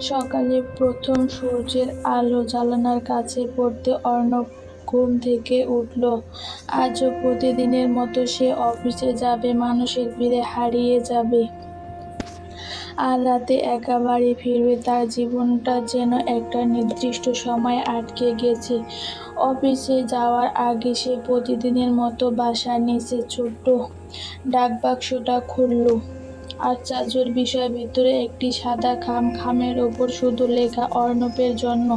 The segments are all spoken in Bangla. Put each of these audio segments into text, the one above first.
সকালে প্রথম সূর্যের আলো জানালার কাছে পড়তে অর্ণব ঘুম থেকে উঠল। আজও প্রতিদিনের মতো সে অফিসে যাবে, মানুষের ভিড়ে হারিয়ে যাবে, আর রাতে একা বাড়ি ফিরবে। তার জীবনটা যেন একটা নির্দিষ্ট সময়ে আটকে গেছে। অফিসে যাওয়ার আগে সে প্রতিদিনের মতো বাসার নিচে ছোট্ট ডাকবাক্সটা খুলল। আশ্চর্যের বিষয়, ভেতরে একটি সাদা খাম, খামের ওপর শুধু লেখা অর্ণবের জন্য,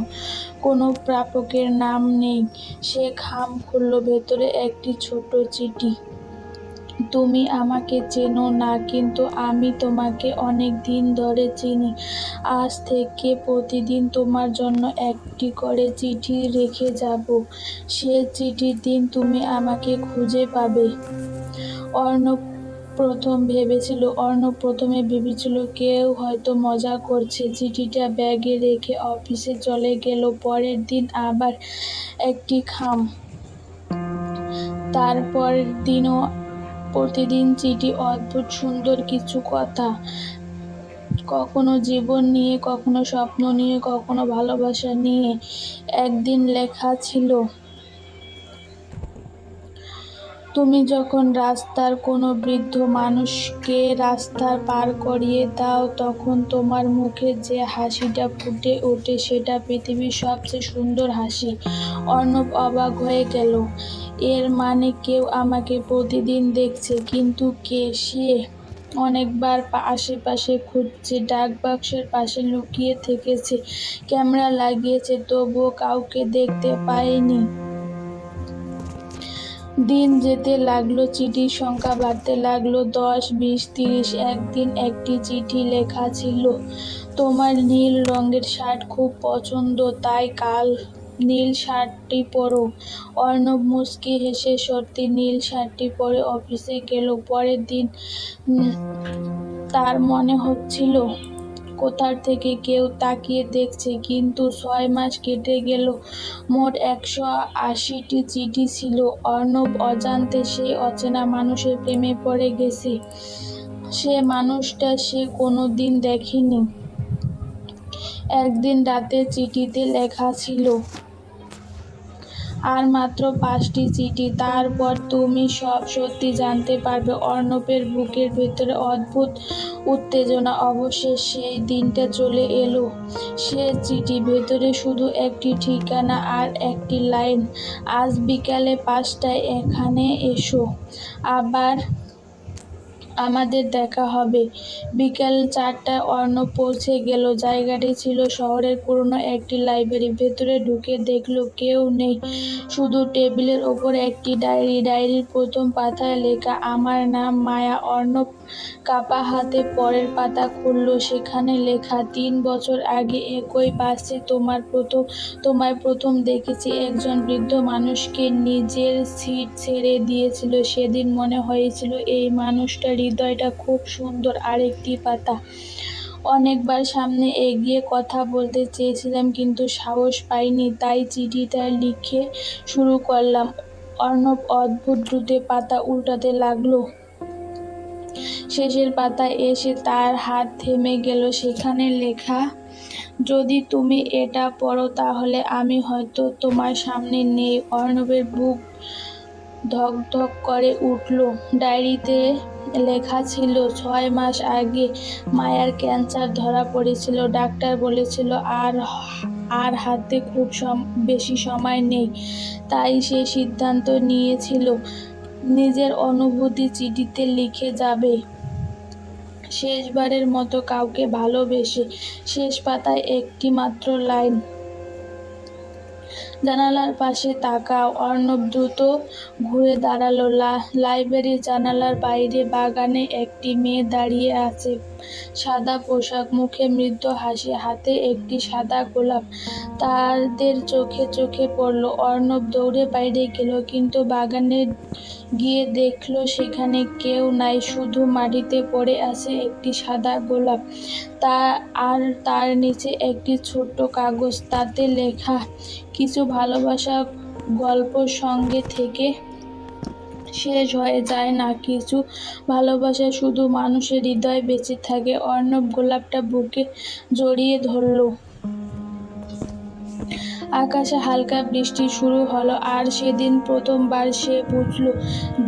কোনো প্রাপকের নাম নেই। সে খাম খুলল, ভেতরে একটি ছোট চিঠি। তুমি আমাকে চেনো না, কিন্তু আমি তোমাকে অনেক দিন ধরে চিনি। আজ থেকে প্রতিদিন তোমার জন্য একটি করে চিঠি রেখে যাব। সে চিঠির দিন তুমি আমাকে খুঁজে পাবে। অর্ণব প্রথমে ভেবেছিল কেউ হয়তো মজা করছে। চিঠিটা ব্যাগে রেখে অফিসে চলে গেল। পরের দিন আবার একটি খাম, তারপরের দিনও প্রতিদিন চিঠি, অদ্ভুত সুন্দর কিছু কথা, কখনো জীবন নিয়ে, কখনো স্বপ্ন নিয়ে, কখনো ভালোবাসা নিয়ে। একদিন লেখা ছিল, তুমি যখন রাস্তার কোনো বৃদ্ধ মানুষকে রাস্তা পার করিয়ে দাও, তখন তোমার মুখে যে হাসিটা ফুটে ওঠে, সেটা পৃথিবীর সবচেয়ে সুন্দর হাসি। অর্ণব অবাক হয়ে গেল। এর মানে কেউ আমাকে প্রতিদিন দেখছে, কিন্তু কে সে? অনেকবার আশেপাশে খুঁজছে, ডাকবাক্সের পাশে লুকিয়ে থেকেছে, ক্যামেরা লাগিয়েছে, তবুও কাউকে দেখতে পায়নি। দিন যেতে লাগলো, চিঠির সংখ্যা বাড়তে লাগলো, 10, 20, 30। একদিন একটি চিঠি লেখা ছিল, তোমার নীল রঙের শার্ট খুব পছন্দ, তাই কাল নীল শার্টটি পরো। অর্ণব মুচকি হেসে সত্যি নীল শার্টটি পরে অফিসে গেল। পরের দিন তার মনে হচ্ছিল কোথা থেকে কেউ তাকিয়ে দেখছে, কিন্তু 6 মাস কেটে গেল, মোট 180টি চিঠি ছিল। অর্ণব অজান্তে সেই অচেনা মানুষের প্রেমে পড়ে গেছে। সে মানুষটা সে কোনোদিন দেখেনি। একদিন রাতে চিঠিতে লেখা ছিল, আর মাত্র 5টি চিঠি, তারপর তুমি সব সত্যি জানতে পারবে। অর্ণবের বুকের ভেতরে অদ্ভুত উত্তেজনা। অবশেষে সেই দিনটা চলে এলো। সে চিঠি, ভেতরে শুধু একটি ঠিকানা আর একটি লাইন, আজ বিকালে 5টায় এখানে এসো, আবার আমাদের দেখা হবে। বিকাল 4টায় অর্ণব পৌঁছে গেল। জায়গাটি ছিল শহরের পুরনো একটি লাইব্রেরি। ভেতরে ঢুকে দেখল কেউ নেই, শুধু টেবিলের ওপর একটি ডায়েরি। ডায়েরির প্রথম পাতায় লেখা, আমার নাম মায়া। অর্ণব কাপা হাতে পরের পাতা খুলল। সেখানে লেখা, 3 বছর আগে একই বাসে তোমায় প্রথম দেখেছি। একজন বৃদ্ধ মানুষকে নিজের সিট ছেড়ে দিয়েছিল। সেদিন মনে হয়েছিল এই মানুষটার হৃদয়টা খুব সুন্দর। আরেকটি পাতা, অনেকবার সামনে এগিয়ে কথা বলতে চেয়েছিলাম, কিন্তু সাহস পাইনি, তাই চিঠিটা লিখে শুরু করলাম। অর্ণব অদ্ভুত দ্রুতে পাতা উল্টাতে লাগলো। শেষের পাতায় এসে তার হাত থেমে গেল। সেখানে লেখা, যদি তুমি এটা পড়ো তাহলে আমি হয়তো তোমার সামনে নেই। অর্ণবের বুক ধক ধক করে উঠল। ডায়েরিতে লেখা ছিল, 6 মাস আগে মায়ার ক্যান্সার ধরা পড়েছিল। ডাক্তার বলেছিল আর হাতে খুব বেশি সময় নেই। তাই সে সিদ্ধান্ত নিয়েছিল নিজের অনুভূতি চিঠিতে লিখে যাবে, শেষবারের মতো কাউকে ভালোবেসে। শেষ পাতায় একটি মাত্র লাইন, জানালার পাশে তাকাও। অর্ণব দ্রুত ঘুরে দাঁড়ালো। লাইব্রেরির জানালার বাইরে বাগানে একটি মেয়ে দাঁড়িয়ে আছে, সাদা পোশাক, মুখে মৃদু হাসি, হাতে একটি সাদা গোলাপ। তাদের চোখে চোখে পড়ল। অর্ণব দৌড়ে বাইরে গেল, কিন্তু বাগানে গিয়ে দেখল সেখানে কেউ নাই, শুধু মাটিতে পড়ে আছে একটি সাদা গোলাপ, আর তার নিচে একটি ছোট্ট কাগজ, তাতে লেখা কিছু ভালোবাসা গল্প, সঙ্গে থেকে শেষ হয়ে যায় না কিছু, ভালোবাসা শুধু মানুষের হৃদয়ে বেঁচে থাকে। অর্ণব গোলাপটা বুকে জড়িয়ে ধরল। আকাশে হালকা বৃষ্টি শুরু হলো, আর সেদিন প্রথমবার সে বুঝল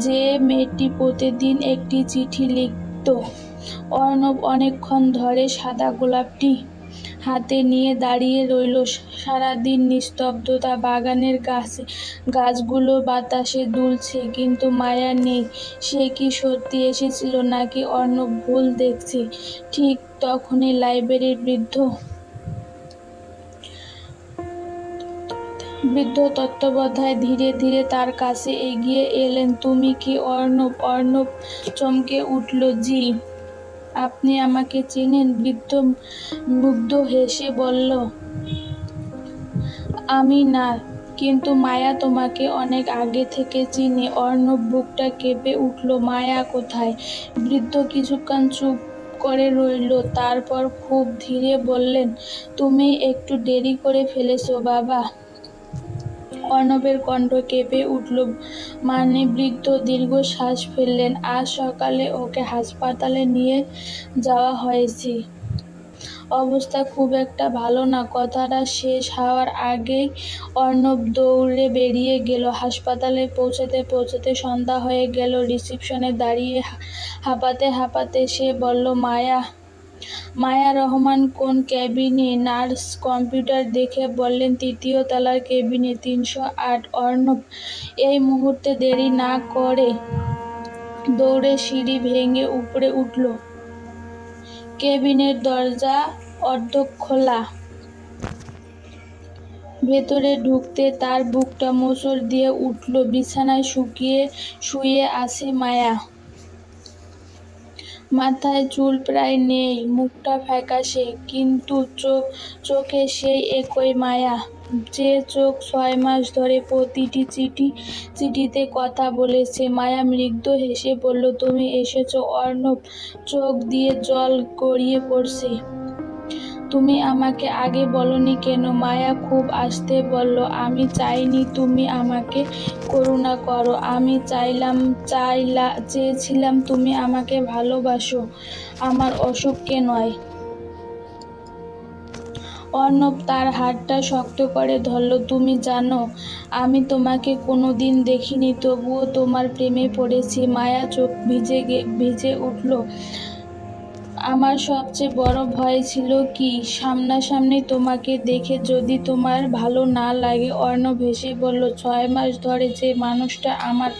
যে মেয়েটি প্রতিদিন একটি চিঠি লিখত। অর্ণব অনেকক্ষণ ধরে সাদা গোলাপটি হাতে নিয়ে দাঁড়িয়ে রইল। সারাদিন নিস্তব্ধতা, বাগানের গাছগুলো বাতাসে দুলছে, কিন্তু মায়া নেই। সে কি সত্যি এসেছিল, নাকি অর্ণব ভুল দেখছে? ঠিক তখনই লাইব্রেরির বৃদ্ধ তত্ত্বাবধায়ক ধীরে ধীরে তার কাছে এগিয়ে এলেন। তুমি কি অর্ণব? অর্ণব চমকে উঠল। জি। আপনি আমাকে চেনেন? বৃদ্ধ মুগ্ধ হেসে বলল, আমি না, কিন্তু মায়া তোমাকে অনেক আগে থেকে চিনি। অর্ণব বুকটা কেঁপে উঠল। মায়া কোথায়? বৃদ্ধ কিছুক্ষণ চুপ করে রইল, তারপর খুব ধীরে বললেন, তুমি একটু দেরি করে ফেলেছ বাবা। অর্ণবের কণ্ঠ কেঁপে উঠল। মানে? বৃদ্ধ দীর্ঘশ্বাস ফেললেন। আজ সকালে ওকে হাসপাতালে নিয়ে যাওয়া হয়েছে। অবস্থা খুব একটা ভালো না। কথাটা শেষ হওয়ার আগেই অর্ণব দৌড়ে বেরিয়ে গেল। হাসপাতালে পৌঁছাতে পৌঁছাতে সন্ধ্যা হয়ে গেল। রিসেপশনে দাঁড়িয়ে হাঁপাতে হাঁপাতে সে বলল, মায়া রহমান কোন কেবিনে? নার্স কম্পিউটার দেখে বললেন, ৩য় তলার কেবিনে, ৩০৮। অর্ণব এই মুহূর্তে দেরি না করে দৌড়ে সিঁড়ি ভেঙে উপরে উঠল। কেবিনের দরজা অর্ধেক খোলা। ভেতরে ঢুকতে তার বুকটা মোচড় দিয়ে উঠল। বিছানায় শুয়ে আছে মায়া। মাথায় চুল প্রায় নেই, মুখটা ফ্যাকাশে, কিন্তু চোখে সেই একই মায়া, যে চোখ ৬ মাস ধরে প্রতিটি চিঠিতে কথা বলেছে। মায়া মৃদু হেসে বলল, তুমি এসেছো অর্ণব। চোখ দিয়ে জল গড়িয়ে পড়ছে। তুমি আমাকে আগে বলোনি কেন? মায়া খুব আস্তে বলল, আমি চাইনি তুমি আমাকে করুণা করো। আমি চেয়েছিলাম তুমি আমাকে ভালোবাসো, আমার অসুখকে নয়। অর্ণব তার হাতটা শক্ত করে ধরল। তুমি জানো, আমি তোমাকে কোনোদিন দেখিনি, তবুও তোমার প্রেমে পড়েছি। মায়া চোখ ভিজে উঠল। আমার সবচেয়ে বড় ভয় ছিল কি, সামনাসামনি তোমাকে দেখে যদি তোমার ভালো না লাগে। অর্ণব হেসে বলল, ৬ মাস ধরে যে মানুষটা আমার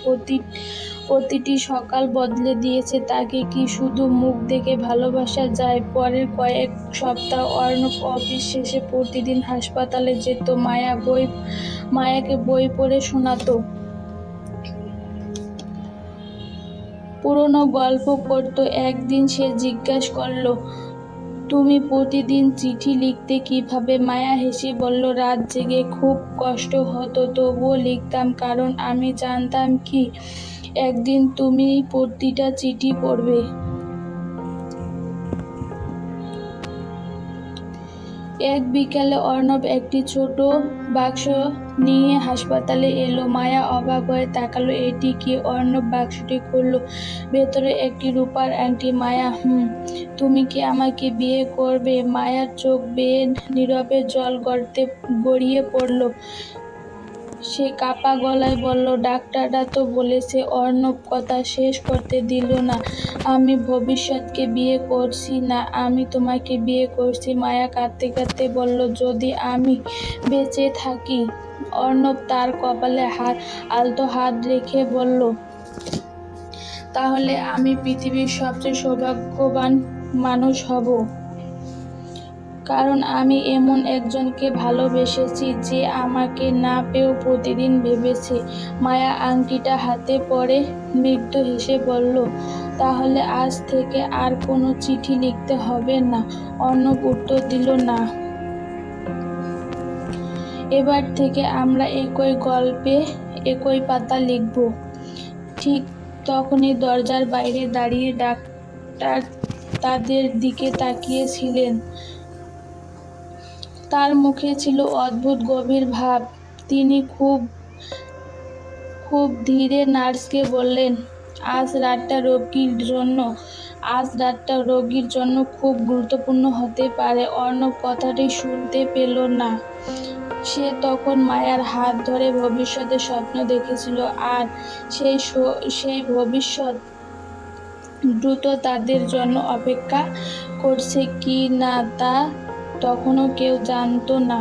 প্রতিটি সকাল বদলে দিয়েছে, তাকে কি শুধু মুখ দেখে ভালোবাসা যায়? পরের কয়েক সপ্তাহ অর্ণব অফিস শেষে প্রতিদিন হাসপাতালে যেত। মায়াকে বই পড়ে শোনাতো, পুরনো গল্প করত। একদিন সে জিজ্ঞাসা করল, তুমি প্রতিদিন চিঠি লিখতে কিভাবে? মায়া হেসে বলল, রাত জেগে খুব কষ্ট হতো, তবুও লিখতাম, কারণ আমি জানতাম কি একদিন তুমি প্রতিটা চিঠি পড়বে। এক বিকালে অর্ণব একটি ছোট বাক্স নিয়ে হাসপাতালে এলো। মায়া অবাক হয়ে তাকালো। এটি কি? অর্ণব বাক্সটি খুলল। ভেতরে একটি রূপার আংটি। মায়া, তুমি কি আমাকে বিয়ে করবে? মায়ার চোখ বেয়ে নীরবে জল গড়িয়ে পড়ল। সে কাঁপা গলায় বলল, ডাক্তাররা তো বলেছে। অর্ণব কথা শেষ করতে দিল না। আমি ভবিষ্যৎকে বিয়ে করছি না, আমি তোমাকে বিয়ে করছি। মায়া কাঁদতে কাঁদতে বলল, যদি আমি বেঁচে থাকি। অর্ণব তার কপালে আলতো হাত রেখে বলল, তাহলে আমি পৃথিবীর সবচেয়ে সৌভাগ্যবান মানুষ হব, কারণ আমি এমন একজনকে ভালোবেসেছি যে আমাকে না পেয়েও প্রতিদিন ভেবেছে। মায়া আংটিটা হাতে পরে মৃদু হেসে বলল, তাহলে আজ থেকে আর কোনো চিঠি লিখতে হবে না। অর্ণব উত্তর দিল, না, এবার থেকে আমরা একই গল্পে একই পাতা লিখব। ঠিক তখনই দরজার বাইরে দাঁড়িয়ে ডাক্তার তাদের দিকে তাকিয়ে ছিলেন। তার মুখে ছিল অদ্ভুত গভীর ভাব। তিনি খুব খুব ধীরে নার্সকে বললেন, আজ রাতটা রোগীর জন্য খুব গুরুত্বপূর্ণ হতে পারে। অর্ণব কথাটি শুনতে পেল না। সে তখন মায়ার হাত ধরে ভবিষ্যতের স্বপ্ন দেখেছিল, আর সেই ভবিষ্যৎ দ্রুত তাদের জন্য অপেক্ষা করছে কি না তা তখনও কেউ জানতো না।